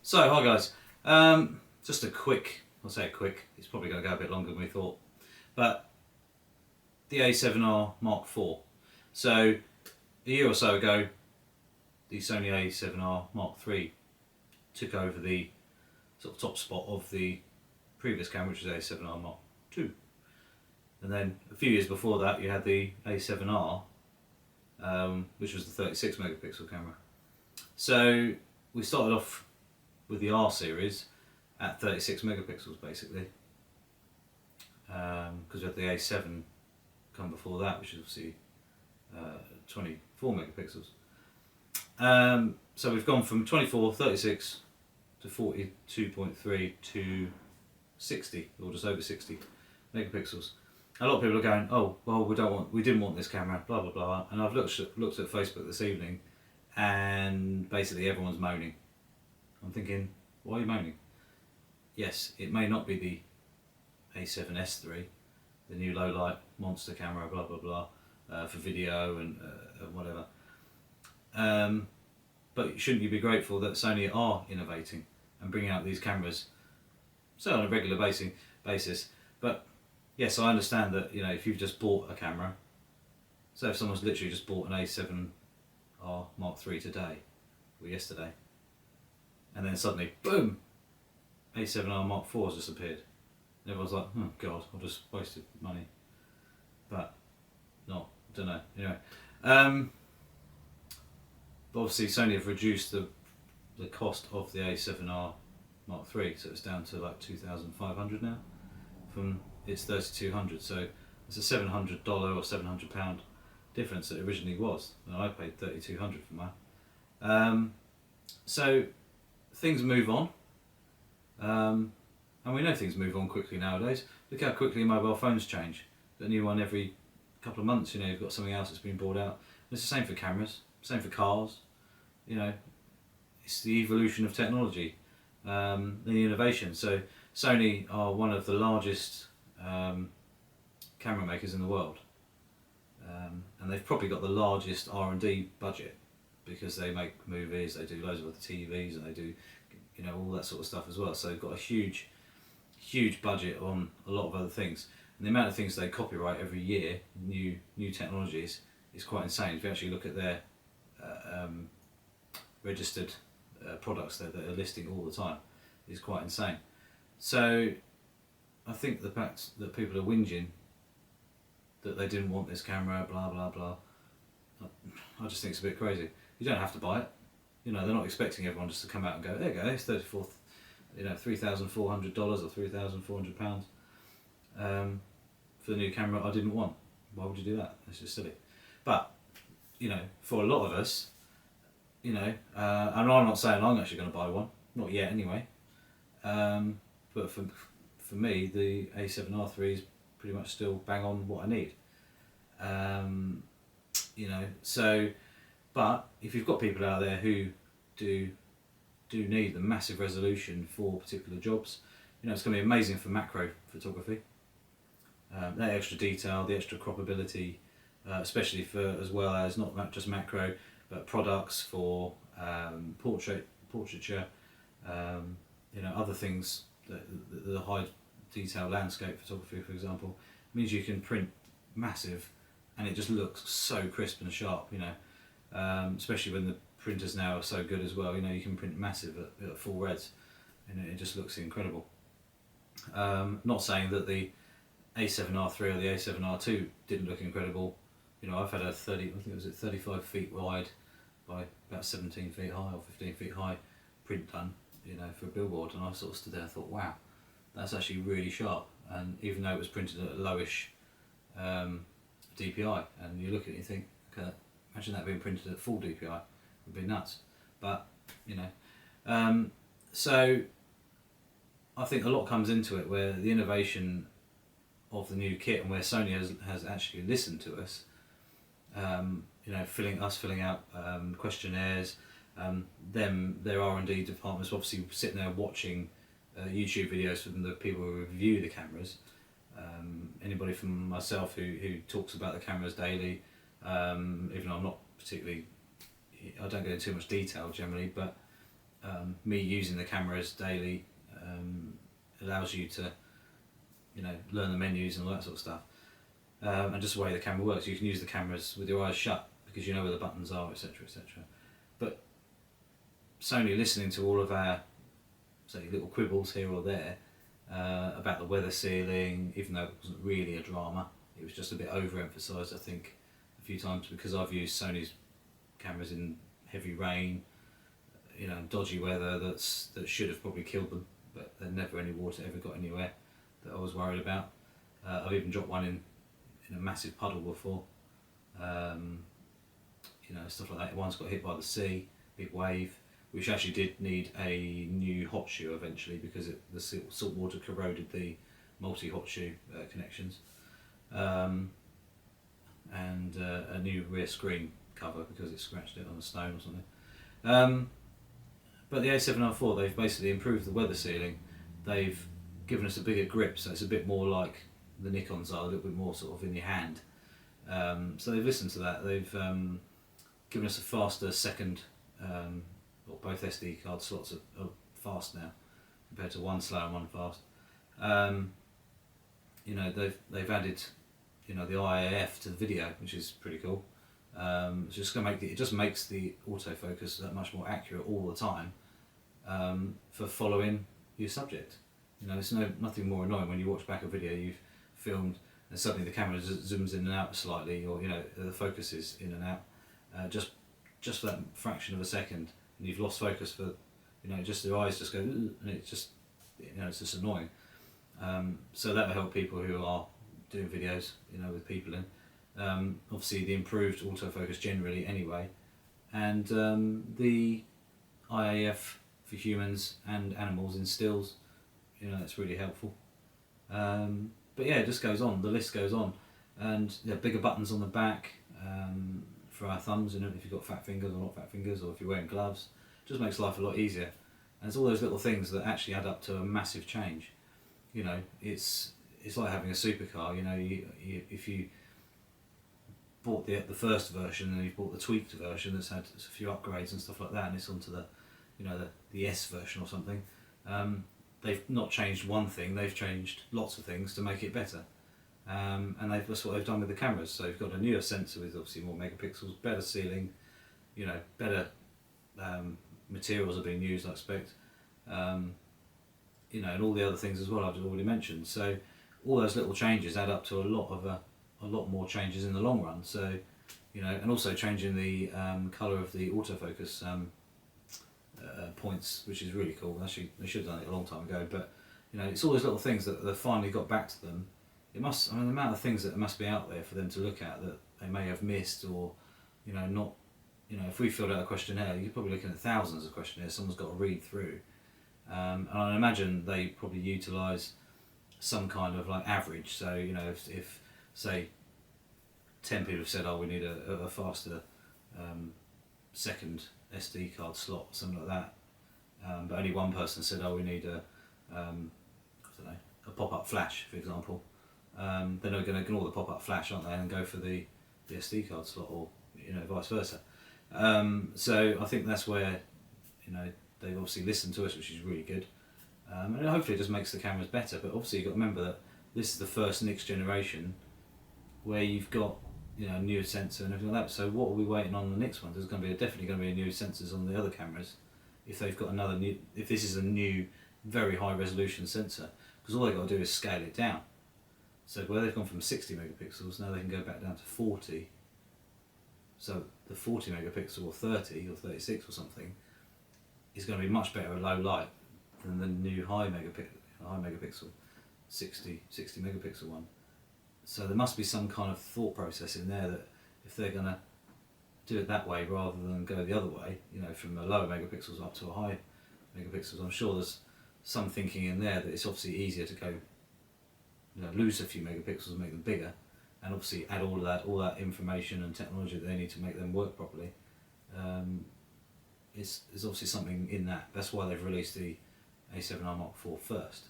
So, hi guys. Just a quick, I'll say quick, it's probably going to go a bit longer than we thought, but the A7R Mark IV. So, a year or so ago, the Sony A7R Mark III took over the sort of top spot of the previous camera, which was A7R Mark II. And then a few years before that, you had the A7R, which was the 36 megapixel camera. So, we started off with the R series at 36 megapixels basically, because we had the A7 come before that, which is obviously 24 megapixels. So we've gone from 24, 36 to 42.3 to 60, or just over 60 megapixels. A lot of people are going, oh well, we didn't want this camera, blah blah blah. And I've looked at Facebook this evening, and basically everyone's moaning. I'm thinking, why are you moaning? Yes, it may not be the A7S III, the new low light monster camera, blah blah blah, for video and whatever. But shouldn't you be grateful that Sony are innovating and bringing out these cameras, so on a regular basis? But yes, I understand that, you know, if you've just bought a camera, so if someone's literally just bought an A7R Mark III today or yesterday, and then suddenly, boom, A7R Mark IV has just appeared. And everyone's like, oh god, I just wasted money. But, no, don't know. Anyway, but obviously Sony have reduced the cost of the A7R Mark III, so it's down to like 2,500 now, from its 3,200. So it's a $700 or £700 difference that it originally was. And I paid 3,200 for mine. So things move on, and we know things move on quickly nowadays. Look how quickly mobile phones change. Got a new one every couple of months. You know, you've got something else that's been brought out. And it's the same for cameras, same for cars. You know, it's the evolution of technology, the innovation. So Sony are one of the largest camera makers in the world, and they've probably got the largest R&D budget, because they make movies, they do loads of other TVs, and they do, you know, all that sort of stuff as well. So they've got a huge budget on a lot of other things, and the amount of things they copyright every year, new technologies, is quite insane. If you actually look at their registered products that are listing all the time, is quite insane. So I think the fact that people are whinging that they didn't want this camera, blah blah blah, I just think it's a bit crazy. You don't have to buy it. You know, they're not expecting everyone just to come out and go, there you go, it's $3,400 or £3,400 for the new camera I didn't want. Why would you do that? It's just silly. But, you know, for a lot of us, you know, and I'm not saying I'm actually going to buy one, not yet anyway, but for me, the A7R III is pretty much still bang on what I need. You know, so, but if you've got people out there who do need the massive resolution for particular jobs, you know, it's going to be amazing for macro photography. That extra detail, the extra croppability, especially for, as well as not just macro, but products for portraiture, you know, other things, the high detail landscape photography, for example, means you can print massive, and it just looks so crisp and sharp, you know, especially when the printers now are so good as well. You know, you can print massive at full reds, and it just looks incredible. Not saying that the A7R III or the A7R II didn't look incredible. You know, I've had a 35 feet wide by about 17 feet high or 15 feet high print done, you know, for a billboard, and I sort of stood there and thought, wow, that's actually really sharp. And even though it was printed at a lowish DPI, and you look at it and you think, okay, imagine that being printed at full DPI, it would be nuts. But, you know, so I think a lot comes into it, where the innovation of the new kit, and where Sony has actually listened to us, you know, filling out questionnaires, their R&D departments obviously sitting there watching YouTube videos from the people who review the cameras. Anybody from myself who talks about the cameras daily, even though I'm not particularly, I don't go into too much detail generally, but me using the cameras daily allows you to, you know, learn the menus and all that sort of stuff. And just the way the camera works, you can use the cameras with your eyes shut because you know where the buttons are, etc, etc. But Sony, listening to all of our, say, little quibbles here or there about the weather sealing, even though it wasn't really a drama, it was just a bit overemphasised, I think, a few times, because I've used Sony's cameras in heavy rain, you know, dodgy weather that should have probably killed them, but never any water ever got anywhere that I was worried about. I've even dropped one in a massive puddle before, you know, stuff like that. One's got hit by the sea, big wave, which actually did need a new hot shoe eventually because the salt water corroded the multi-hot shoe connections, and a new rear screen cover because it scratched it on a stone or something. But the A7R IV, they've basically improved the weather sealing. They've given us a bigger grip, so it's a bit more like the Nikons are, a little bit more sort of in your hand. So they've listened to that. They've given us a faster second, well, both SD card slots are fast now compared to one slow and one fast. You know, they've added, you know, the IAF to the video, which is pretty cool. It's just going to make it just makes the autofocus that much more accurate all the time, for following your subject. You know, it's nothing more annoying when you watch back a video you've filmed and suddenly the camera zooms in and out slightly, or, you know, the focus is in and out, just for that fraction of a second, and you've lost focus for, you know, just the eyes just go, and it's just, you know, it's just annoying. So that will help people who are doing videos, you know, with people in. Obviously the improved autofocus generally anyway, and the IAF for humans and animals in stills, you know, that's really helpful. But yeah, it just goes on, the list goes on, and yeah, bigger buttons on the back for our thumbs, you know, if you've got fat fingers or not fat fingers, or if you're wearing gloves, just makes life a lot easier. And it's all those little things that actually add up to a massive change. You know, it's like having a supercar. You know, if you bought the first version and you bought the tweaked version that's had a few upgrades and stuff like that, and it's onto the, you know, the S version or something, they've not changed one thing, they've changed lots of things to make it better. And that's what they've done with the cameras. So you've got a newer sensor with obviously more megapixels, better sealing, you know, better materials are being used, I expect, you know, and all the other things as well I've already mentioned. So all those little changes add up to a lot more changes in the long run. So, you know, and also changing the colour of the autofocus points, which is really cool. Actually, they should have done it a long time ago, but, you know, it's all those little things that they've finally got back to them. It must, I mean, the amount of things that must be out there for them to look at that they may have missed, or, you know, not, you know, if we filled out a questionnaire, you're probably looking at thousands of questionnaires someone's got to read through. And I imagine they probably utilise some kind of like average. So, you know, if say 10 people have said, oh, we need a faster second SD card slot or something like that, but only one person said, oh, we need I don't know, a pop-up flash, for example, then they're going to ignore the pop-up flash, aren't they, and go for the SD card slot, or, you know, vice versa. So I think that's where, you know, they've obviously listened to us, which is really good, and hopefully it just makes the cameras better. But obviously you've got to remember that this is the first next generation where you've got, you know, new sensor and everything like that. So what are we waiting on the next one? There's going to be definitely going to be new sensors on the other cameras if they've got another new, if this is a new very high resolution sensor, because all they've got to do is scale it down. So where they've gone from 60 megapixels, now they can go back down to 40. So the 40 megapixel or 30 or 36 or something is going to be much better at low light than the new high megapixel 60 megapixel one. So there must be some kind of thought process in there that if they're going to do it that way rather than go the other way, you know, from a lower megapixels up to a high megapixels, I'm sure there's some thinking in there that it's obviously easier to go, you know, lose a few megapixels and make them bigger, and obviously add all that information and technology that they need to make them work properly. There's obviously something in that. That's why they've released the A7R Mark IV first.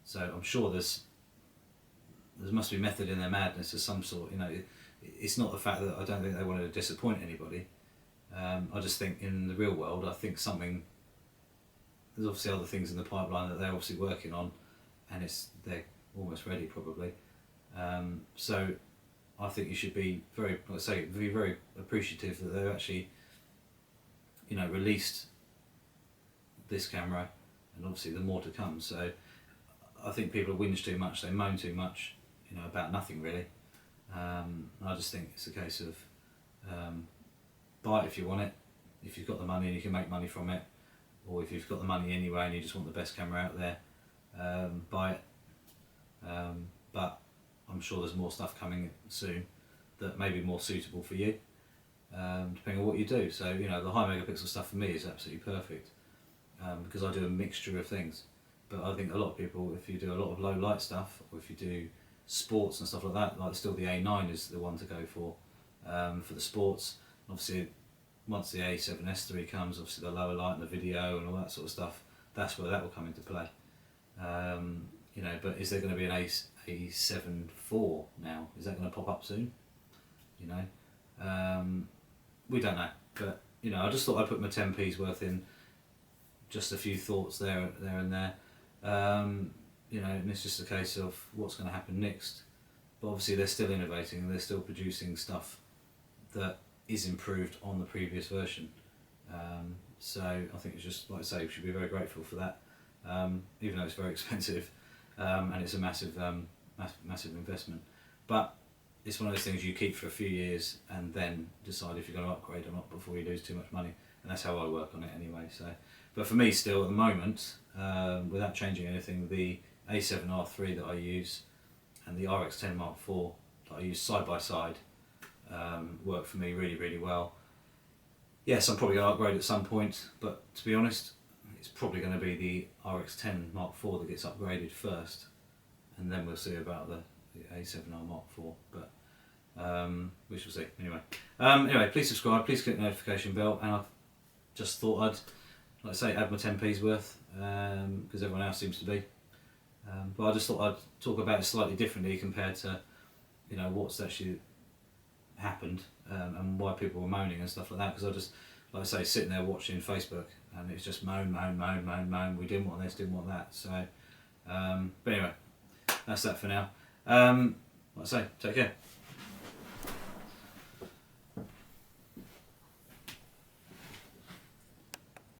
So I'm sure there must be method in their madness of some sort. You know, it's not the fact that I don't think they wanted to disappoint anybody. I just think in the real world, I think something there's obviously other things in the pipeline that they're obviously working on, and they're almost ready probably. So I think you should be very, like I say, be very appreciative that they've actually, you know, released this camera, and obviously the more to come. So I think people whinge too much, they moan too much, you know, about nothing really. I just think it's a case of buy it if you want it, if you've got the money and you can make money from it, or if you've got the money anyway and you just want the best camera out there, buy it. But I'm sure there's more stuff coming soon that may be more suitable for you, depending on what you do. So, you know, the high megapixel stuff for me is absolutely perfect, because I do a mixture of things. But I think a lot of people, if you do a lot of low light stuff, or if you do sports and stuff like that, like still the A9 is the one to go for the sports. Obviously, once the A7S III comes, obviously the lower light and the video and all that sort of stuff, that's where that will come into play. You know, but is there going to be an A7 IV now? Is that going to pop up soon? You know, we don't know. But you know, I just thought I'd put my 10p's worth in. Just a few thoughts there and there. You know, and it's just a case of what's going to happen next. But obviously, they're still innovating. They're still producing stuff that is improved on the previous version. So I think it's just, like I say, we should be very grateful for that, even though it's very expensive, and it's a massive investment. But it's one of those things you keep for a few years and then decide if you're going to upgrade or not before you lose too much money. And that's how I work on it anyway. So, but for me, still at the moment, without changing anything, the A7R III that I use and the RX10 Mark IV that I use side by side work for me really, really well. Yes, I'm probably going to upgrade at some point, but to be honest, it's probably going to be the RX10 Mark IV that gets upgraded first, and then we'll see about the A7R Mark IV, but we shall see. Anyway, please subscribe, please click the notification bell, and I've just thought I'd, like I say, add my 10p's worth, because everyone else seems to be. But I just thought I'd talk about it slightly differently compared to, you know, what's actually happened, and why people were moaning and stuff like that, because I just, like I say, sitting there watching Facebook and it's just moan, we didn't want this, didn't want that. So but anyway, that's that for now. Like I say, take care.